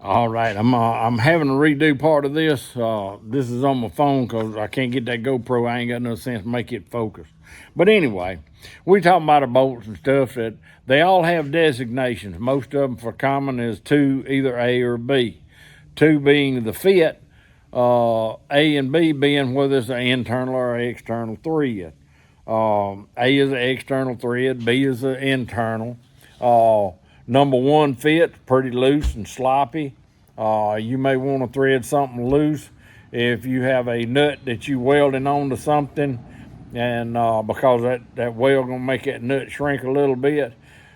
All right, I'm having to redo part of this. This is on my phone because I can't get that GoPro. I ain't got no sense to make it focus. But anyway, we talking about the bolts and stuff that they all have designations. Most of them for common is 2, either A or B. 2 being the fit, A and B being whether it's an internal or external thread. A is an external thread, B is an internal. Number 1 fit's pretty loose and sloppy. You may want to thread something loose if you have a nut that you welding onto something, and because that weld gonna make that nut shrink a little bit.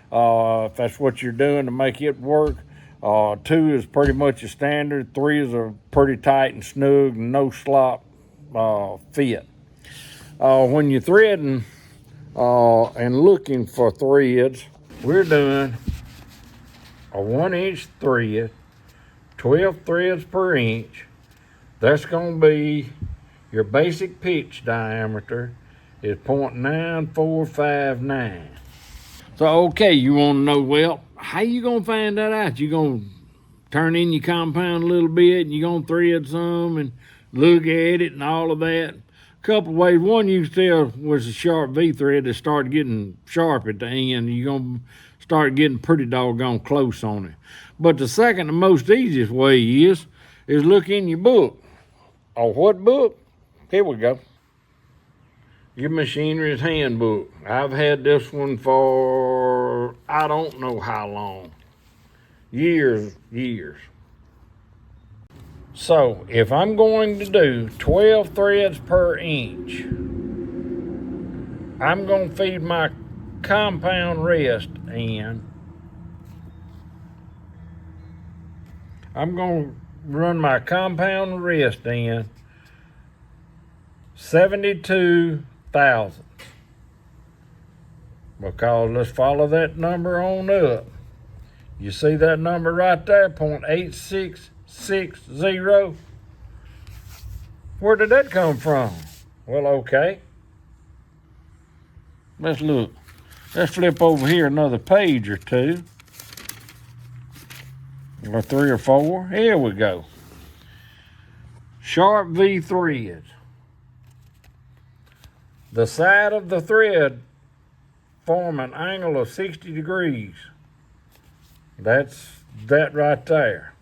If that's what you're doing to make it work. 2 is pretty much a standard. 3 is a pretty tight and snug, no slop fit. When you're threading and looking for threads, we're doing a 1-inch thread, 12 threads per inch. That's going to be your basic pitch diameter is 0.9459. So, okay, you want to know, well, how you going to find that out? You going to turn in your compound a little bit and you going to thread some and look at it and all of that. A couple of ways. One you can tell was a sharp V thread that started getting sharp at the end. You're going to start getting pretty doggone close on it. But the second and most easiest way is look in your book. Oh, what book? Here we go. Your machinery's handbook. I've had this one for I don't know how long. Years. So if I'm going to do 12 threads per inch, I'm going to feed my compound rest in. I'm going to run my compound rest in 72 thousandths. Because let's follow that number on up. You see that number right there, 0.8660? Where did that come from? Well, okay. Let's look. Let's flip over here another page or 2. Or 3 or 4. Here we go. Sharp V threads. The side of the thread form an angle of 60 degrees. That's that right there.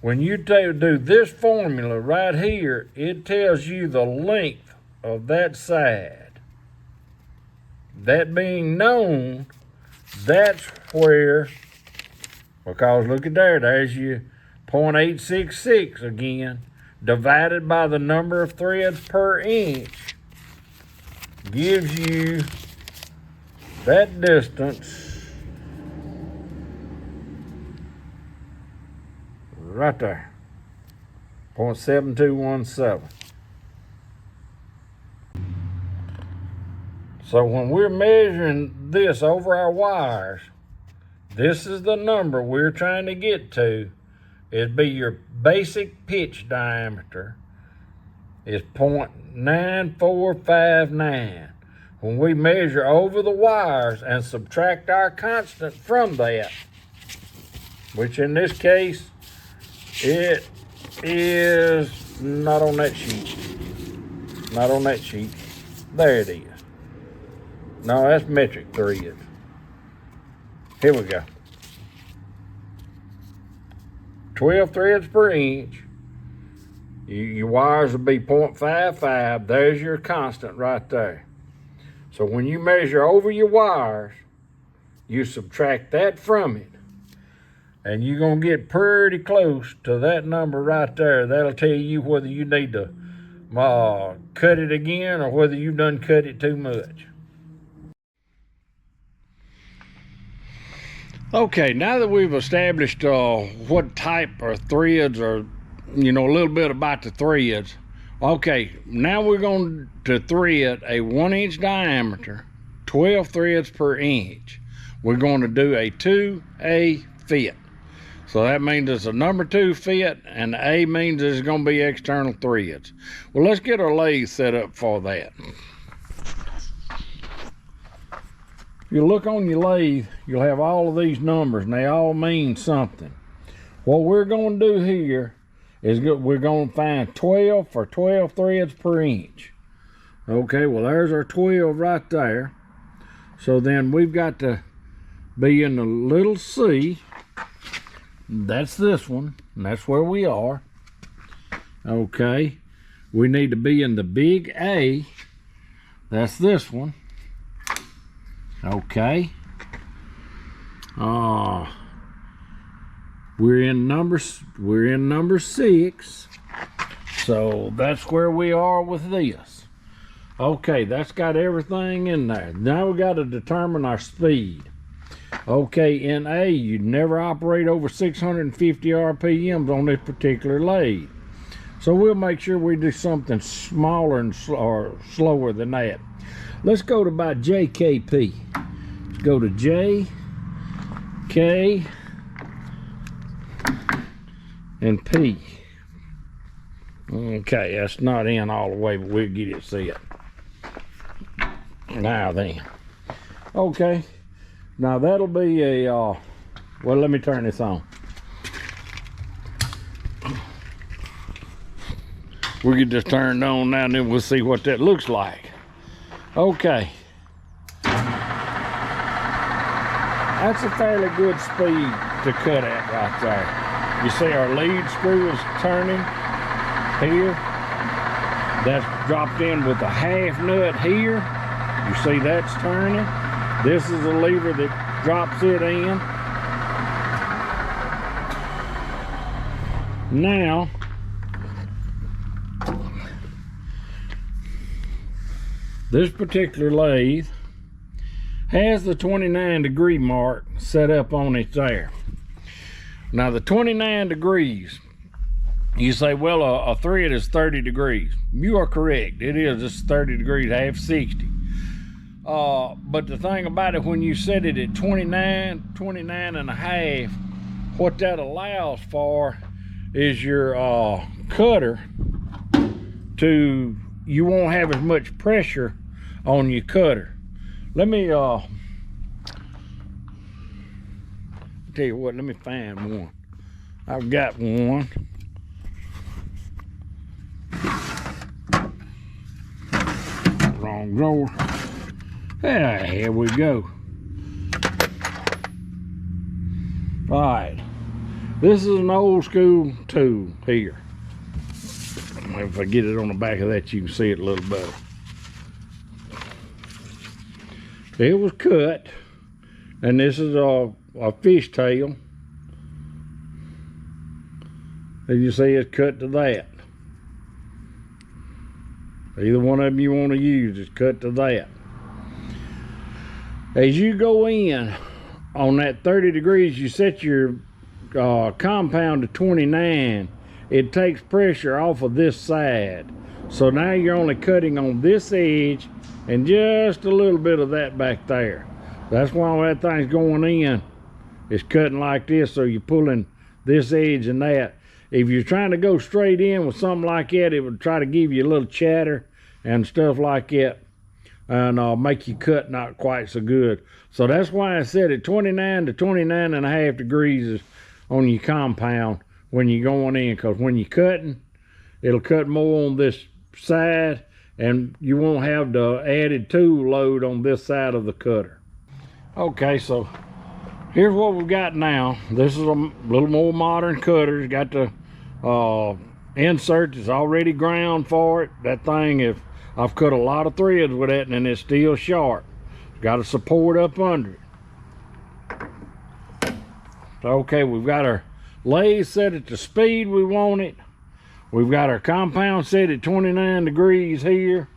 When you do this formula right here, it tells you the length of that side. That being known, that's where, because look at there's your 0.866 again, divided by the number of threads per inch, gives you that distance right there, 0.7217. So when we're measuring this over our wires, this is the number we're trying to get to. It'd be your basic pitch diameter is 0.9459. When we measure over the wires and subtract our constant from that, which in this case, it is not on that sheet. Not on that sheet. There it is. No, that's metric threads. Here we go. 12 threads per inch. Your wires will be 0.55. There's your constant right there. So when you measure over your wires, you subtract that from it. And you're going to get pretty close to that number right there. That'll tell you whether you need to cut it again or whether you've done cut it too much. Okay, now that we've established what type of threads or, a little bit about the threads. Okay, now we're going to thread a 1-inch diameter, 12 threads per inch. We're going to do a 2A fit. So that means it's a number 2 fit, and A means it's going to be external threads. Well, let's get our lathe set up for that. If you look on your lathe, you'll have all of these numbers, and they all mean something. What we're going to do here is we're going to find 12 for 12 threads per inch. Okay, well there's our 12 right there. So then we've got to be in the little C. That's this one, and that's where we are. Okay, we need to be in the big A. That's this one. Okay. We're in number 6. So that's where we are with this. Okay, that's got everything in there. Now we got to determine our speed. Okay, in A, you never operate over 650 RPMs on this particular lathe. So we'll make sure we do something smaller and slower than that. Let's go to about JKP. Let's go to J, K, and P. Okay, that's not in all the way, but we'll get it set. Now then. Okay. Now that'll be a, well, let me turn this on. We get this turned on now and then we'll see what that looks like. Okay. That's a fairly good speed to cut at right there. You see our lead screw is turning here. That's dropped in with a half nut here. You see that's turning. This is a lever that drops it in. Now, this particular lathe has the 29-degree mark set up on it there. Now the 29 degrees, you say, well, a thread is 30 degrees. You are correct. It is. It's 30 degrees, half 60. But the thing about it, when you set it at 29 and a half, what that allows for is your cutter to, you won't have as much pressure on your cutter. Let me tell you what, let me find one. I've got one. Wrong drawer. Yeah, here we go. All right, this is an old school tool here. If I get it on the back of that, you can see it a little better. It was cut, and this is a fish tail. As you see, it's cut to that. Either one of them you want to use is cut to that. As you go in on that 30 degrees, you set your compound to 29. It takes pressure off of this side. So now you're only cutting on this edge and just a little bit of that back there. That's why that thing's going in. It's cutting like this, so you're pulling this edge and that. If you're trying to go straight in with something like that, it would try to give you a little chatter and stuff like that, and make you cut not quite so good. So that's why I said it 29 to 29 and a half degrees is on your compound when you're going in, because when you're cutting, it'll cut more on this side and you won't have the added tool load on this side of the cutter. Okay, so here's what we've got now. This is a little more modern cutter. It's got the insert is already ground for it. That thing, if I've cut a lot of threads with it and it's still sharp. It's got a support up under it. So, okay, we've got our lathe set at the speed we want it. We've got our compound set at 29 degrees here.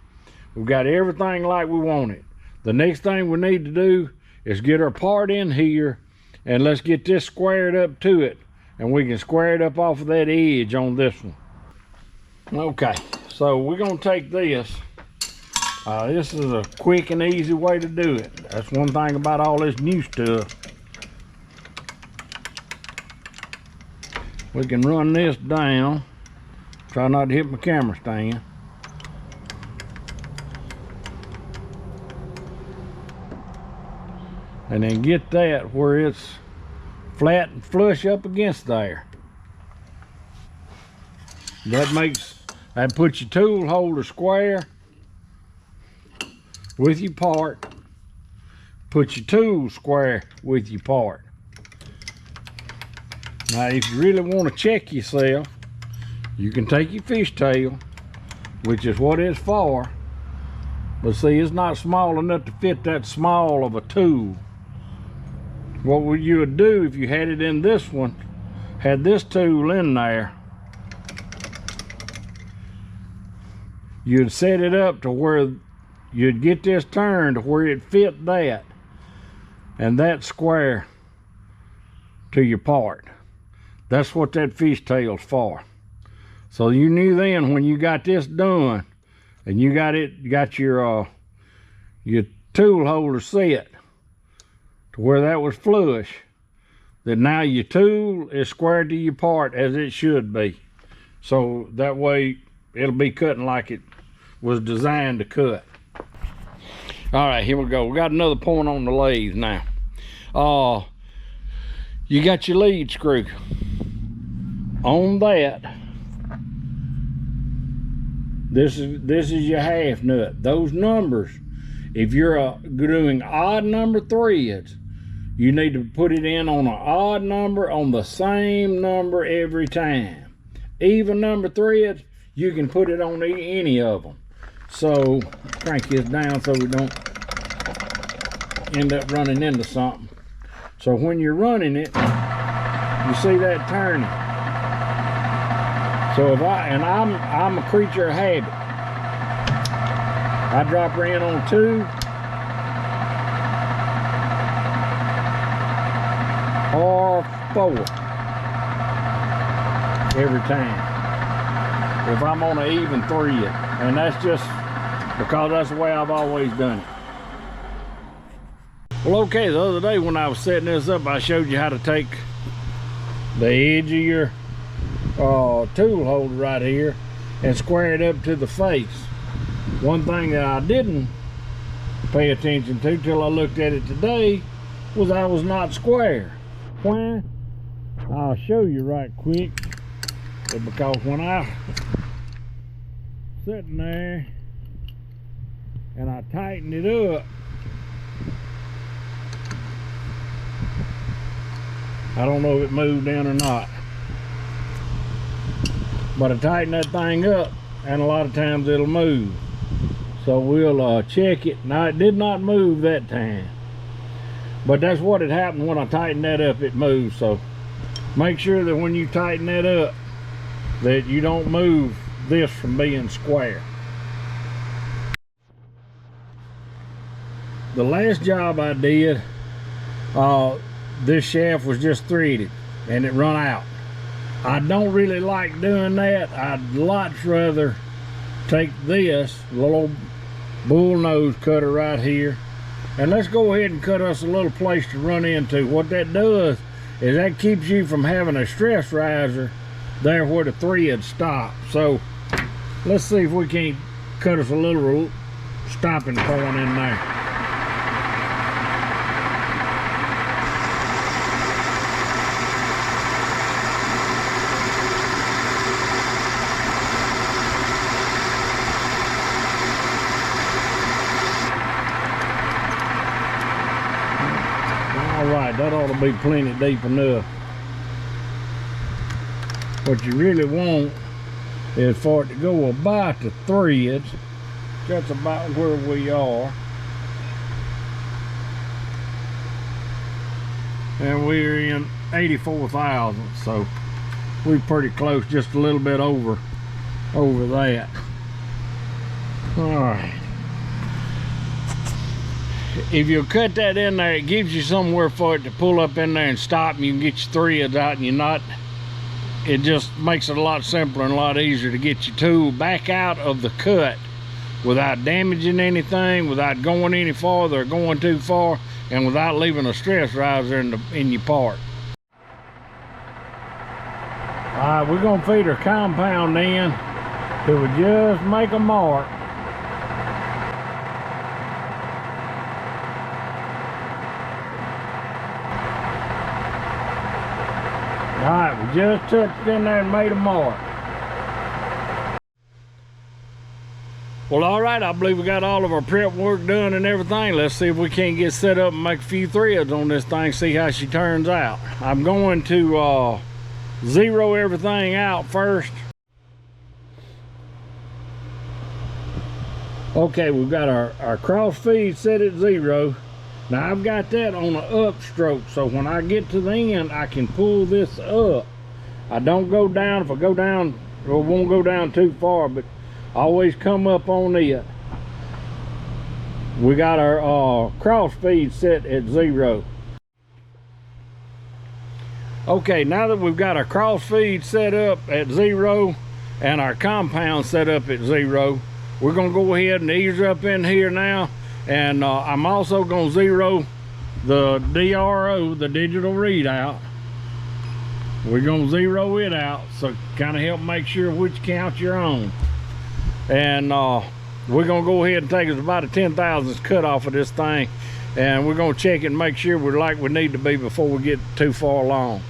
We've got everything like we want it. The next thing we need to do is get our part in here, and let's get this squared up to it, and we can square it up off of that edge on this one. Okay, so we're gonna take this. This is a quick and easy way to do it. That's one thing about all this new stuff. We can run this down. Try not to hit my camera stand. And then get that where it's flat and flush up against there. That puts your tool holder square with your part. Put your tool square with your part. Now, if you really want to check yourself, you can take your fishtail, which is what it's for. But see, it's not small enough to fit that small of a tool. What would you do if you had it in this one, had this tool in there, you'd set it up to where you'd get this turned to where it fit that, and that square to your part. That's what that fishtail's for. So you knew then when you got this done, and you got your tool holder set to where that was flush, that now your tool is squared to your part as it should be. So that way it'll be cutting like it was designed to cut. All right, here we go. We got another point on the lathe now. You got your lead screw on that. This is your half nut. Those numbers, if you're doing odd number threads, you need to put it in on an odd number on the same number every time. Even number threads, you can put it on any of them. So crank this down so we don't end up running into something. So when you're running it, you see that turning. So I'm a creature of habit. I drop her in on 2 or 4 every time if I'm on an even thread, and that's just because that's the way I've always done it. Well, okay, the other day when I was setting this up, I showed you how to take the edge of your tool holder right here and square it up to the face. One thing that I didn't pay attention to till I looked at it today was I was not square. Why? I'll show you right quick. Because when I sitting there and I tighten it up, I don't know if it moved in or not, but I tighten that thing up and a lot of times it'll move. So we'll check it. Now, it did not move that time, but that's what had happened when I tightened that up. It moved. So make sure that when you tighten that up that you don't move this from being square. The last job I did, this shaft was just threaded and it run out. I don't really like doing that. I'd lots rather take this little bull nose cutter right here, and let's go ahead and cut us a little place to run into. What that does is that keeps you from having a stress riser there where the thread stops. So let's see if we can't cut us a little stopping point in there. Alright, that ought to be plenty deep enough. What you really want is for it to go about the threads. That's about where we are. And we're in 84 thousandths, so we're pretty close, just a little bit over that. Alright. If you cut that in there, it gives you somewhere for it to pull up in there and stop, and you can get your threads out, and it just makes it a lot simpler and a lot easier to get your tool back out of the cut without damaging anything, without going any farther or going too far, and without leaving a stress riser in your part. Alright, we're gonna feed our compound in till we just make a mark. Alright, we just touched in there and made a mark. Well, all right, I believe we got all of our prep work done and everything. Let's see if we can't get set up and make a few threads on this thing, see how she turns out. I'm going to zero everything out first. Okay, we've got our cross feed set at 0. Now I've got that on an upstroke, so when I get to the end, I can pull this up. I don't go down. If I go down, it won't go down too far, but always come up on it. We got our cross feed set at 0. Okay, now that we've got our cross feed set up at 0 and our compound set up at 0, we're gonna go ahead and ease up in here now, and I'm also gonna 0 the DRO, the digital readout. We're gonna 0 it out, so kind of help make sure which count you're on. And we're gonna go ahead and take us about a 10,000ths cut off of this thing, and we're gonna check it and make sure we're like we need to be before we get too far along.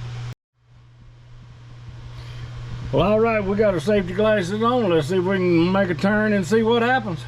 Well, all right, we got our safety glasses on. Let's see if we can make a turn and see what happens.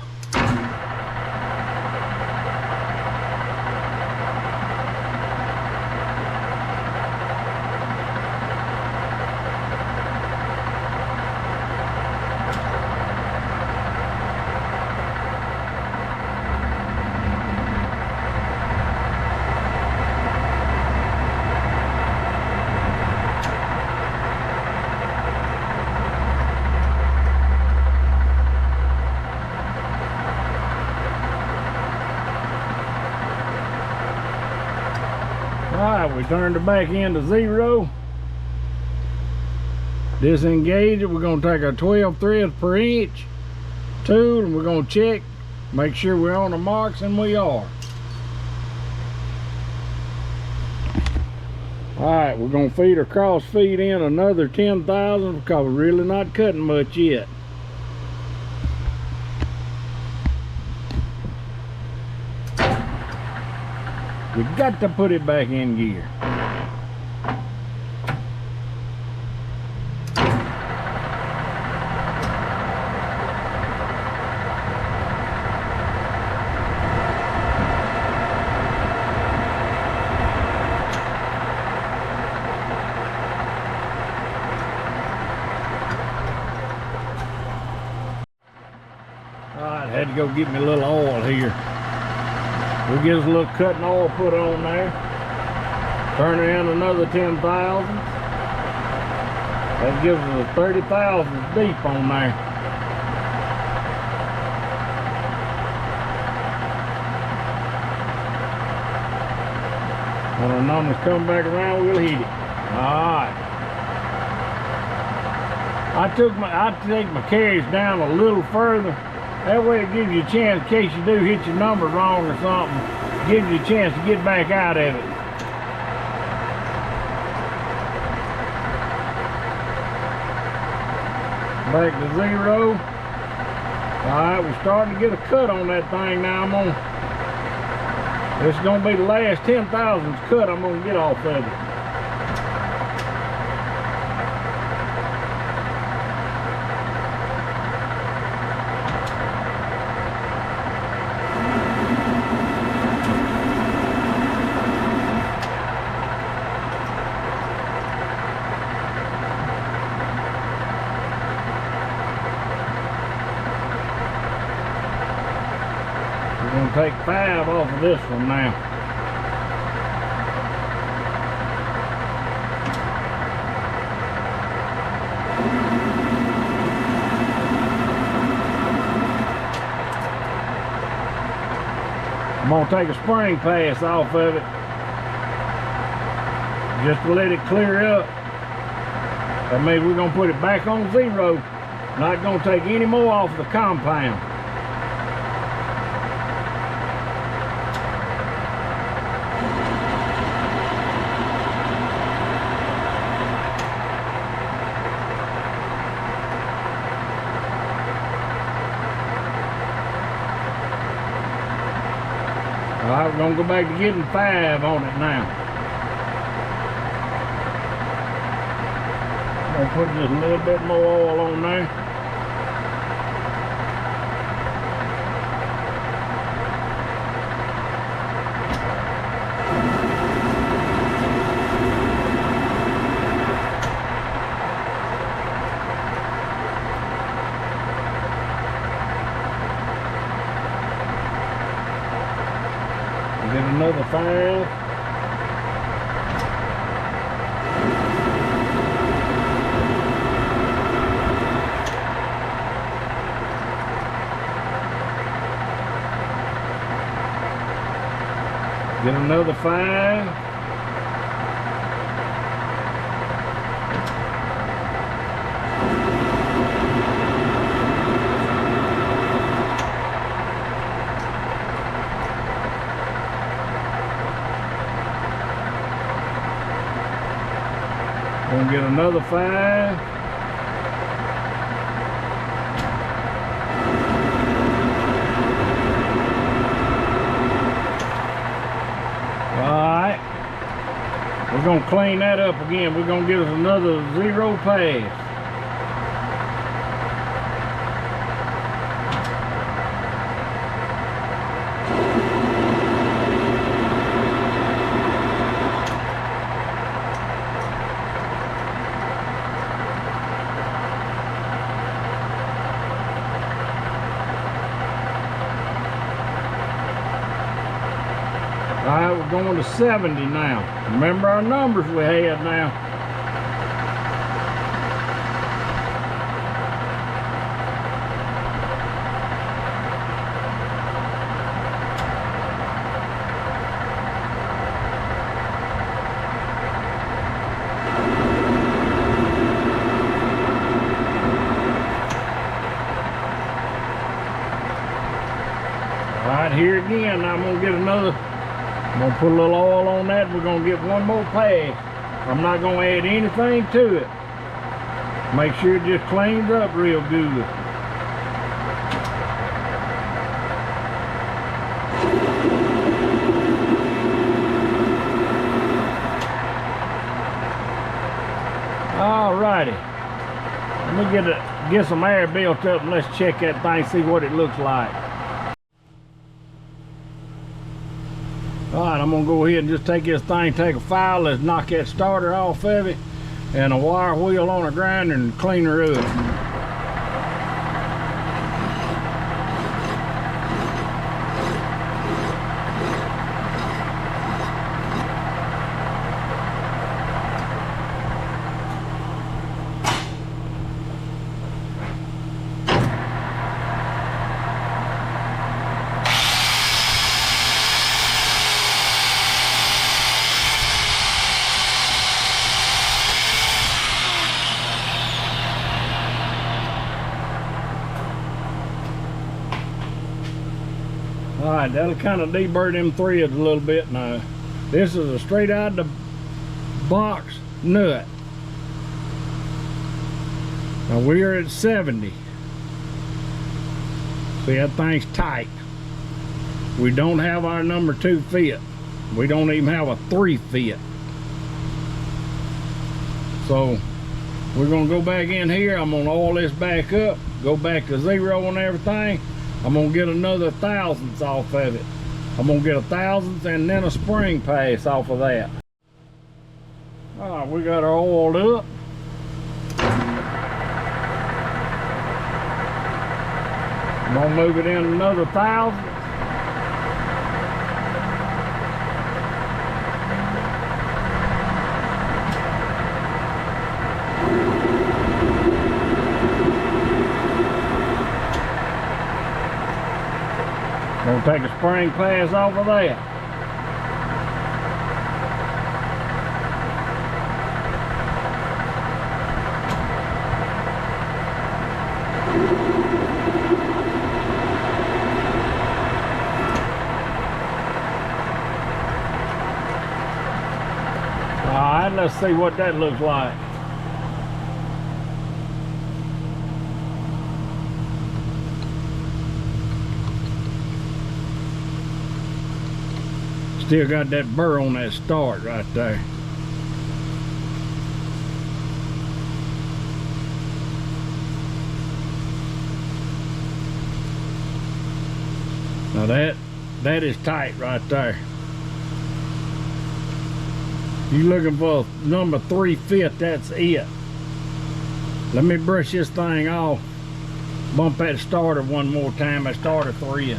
Alright, we turned it back into 0. Disengage it. We're going to take our 12 threads per inch tool, and we're going to check, make sure we're on the marks, and we are. Alright, we're going to feed our cross feed in another 10,000 because we're really not cutting much yet. You got to put it back in gear. Alright, had to go get me a little oil here. We'll get us a little cutting oil put on there. Turn it in another 10,000. That gives us a 30,000 deep on there. When our numbers come back around, we'll hit it. Alright. I take my carriage down a little further. That way it gives you a chance, in case you do hit your number wrong or something, it gives you a chance to get back out of it. Back to 0. Alright, we're starting to get a cut on that thing now. This is going to be the last 10,000ths cut I'm going to get off of it. We're going to take 5 off of this one now. I'm going to take a spring pass off of it just to let it clear up. That means we're going to put it back on 0. Not going to take any more off the compound. Alright, we're going to go back to getting 5 on it now. I'm going to put just a little bit more oil on there. another 5. Get another 5. Gonna get another 5. Alright. We're gonna clean that up again. We're gonna give us another 0 pass. Alright, we're going to 70 now. Remember our numbers we had now. Alright, here again, I'm going to get another. I'm going to put a little oil on that. We're going to get one more pass. I'm not going to add anything to it. Make sure it just cleans up real good. Alrighty. Let me get some air built up and let's check that thing, see what it looks like. Alright, I'm going to go ahead and just take this thing, take a file, let's knock that starter off of it, and a wire wheel on a grinder and clean her up. Alright, that'll kind of deburr them threads a little bit now. This is a straight out the box nut. Now we're at 70. See, that thing's tight. We don't have our number 2 fit. We don't even have a 3 fit. So we're gonna go back in here. I'm gonna oil this back up, go back to 0 on everything. I'm gonna get another 1,000ths off of it. I'm gonna get a 1,000th and then a spring pass off of that. All right, we got our oiled up. I'm gonna move it in another 1,000. Gonna take a spring pass off of that. Alright, let's see what that looks like. Still got that burr on that start right there. Now that is tight right there. You looking for number 3 fit, that's it. Let me brush this thing off. Bump that starter one more time, that starter 3.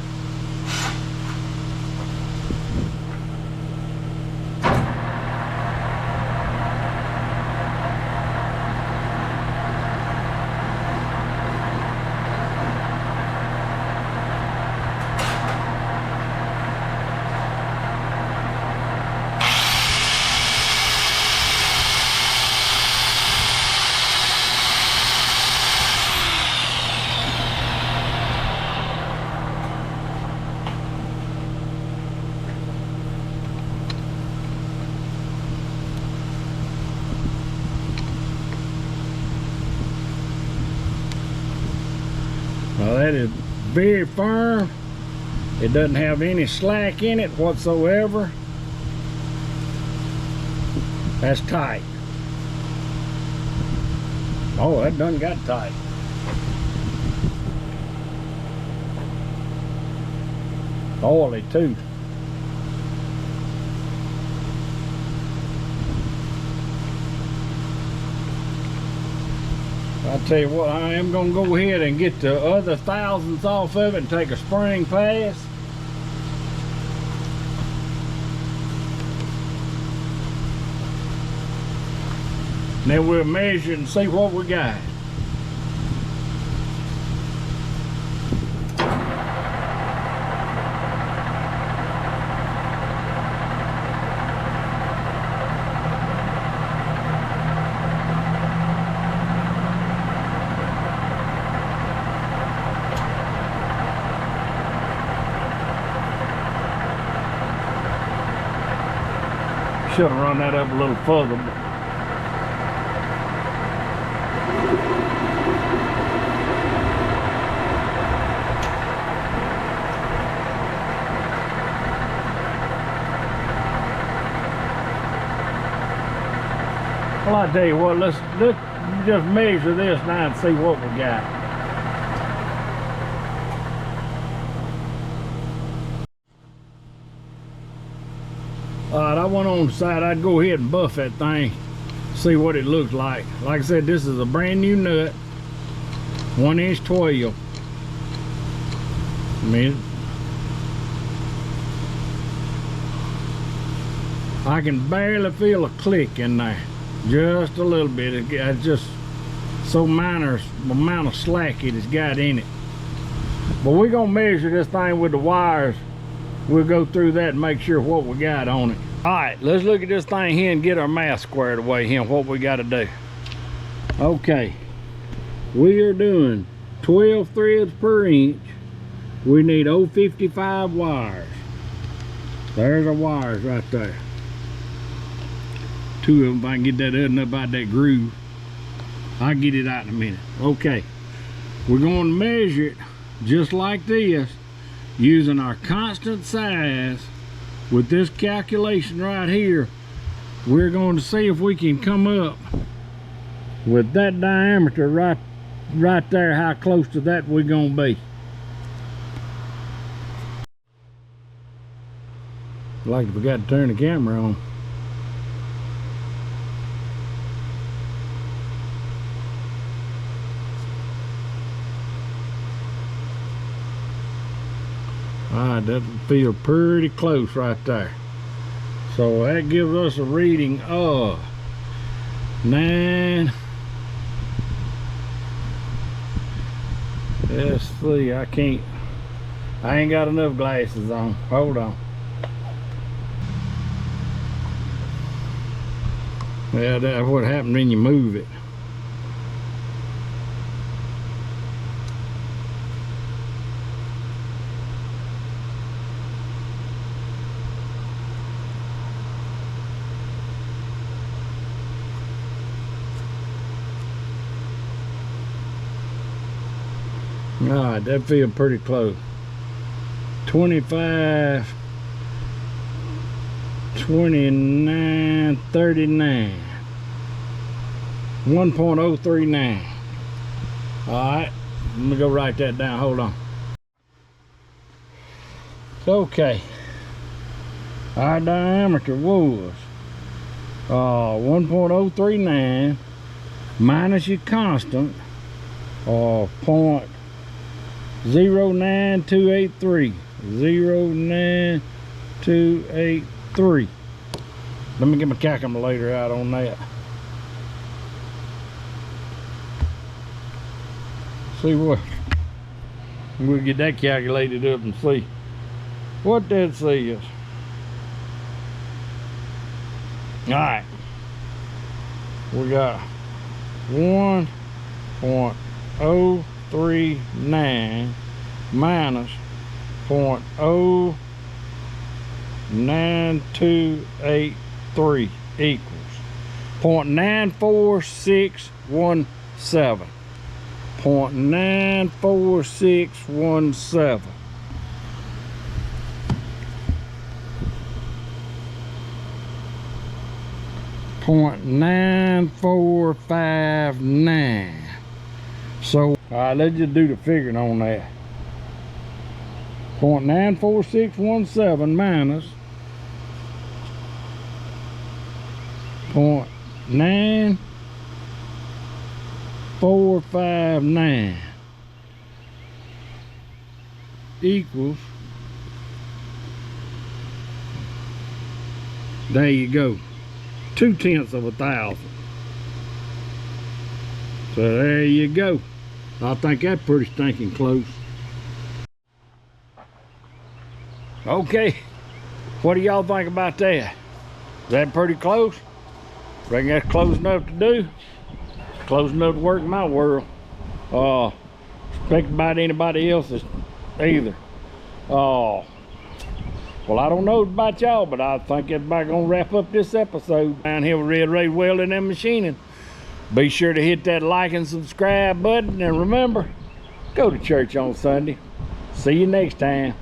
that is very firm. It doesn't have any slack in it whatsoever. That's tight. Oh, that done got tight. Oily too. I tell you what, I am gonna go ahead and get the other thousandths off of it and take a spring pass. And then we'll measure it and see what we got. Should have run that up a little further. Well, I tell you what, let's just measure this now and see what we got. Alright, I went on the side. I'd go ahead and buff that thing, see what it looks like. Like I said, this is a brand new nut, 1 inch 12. I mean, I can barely feel a click in there, just a little bit. It's just so minor amount of slack it has got in it. But we're gonna measure this thing with the wires. We'll go through that and make sure what we got on it. All right, let's look at this thing here and get our math squared away here, what we got to do. Okay, we are doing 12 threads per inch. We need 055 wires. There's our wires right there. 2 of them, if I can get that other up out that groove. I'll get it out in a minute. Okay, we're going to measure it just like this, using our constant size. With this calculation right here, we're going to see if we can come up with that diameter right there, how close to that we're going to be. Like if we got to turn the camera on. Alright, that feels pretty close right there. So that gives us a reading of 9. Let's see, I ain't got enough glasses on. Hold on. Yeah, that's what happens when you move it. Alright, that feels pretty close. 25, 29, 39. 1.039. Alright, let me go write that down. Hold on. Okay. Our diameter was 1.039 minus your constant of 0.09283. 0.09283. Let me get my calculator out on that. See what we'll get that calculated up and see what that says. All right, we got 1.039 minus 0.09283 equals 0.94617. .94617. .9459. So, all right, let's just do the figuring on that. 0.94617 minus 0.9459 equals, there you go, 0.2 of a thousand. So there you go. I think that's pretty stinking close. Okay, what do y'all think about that? Is that pretty close? Reckon that's close enough to do? Close enough to work in my world. Expect about anybody else's either. Well, I don't know about y'all, but I think that's about gonna wrap up this episode down here with Rhea Welding and Machining. Be sure to hit that like and subscribe button, and remember, go to church on Sunday. See you next time.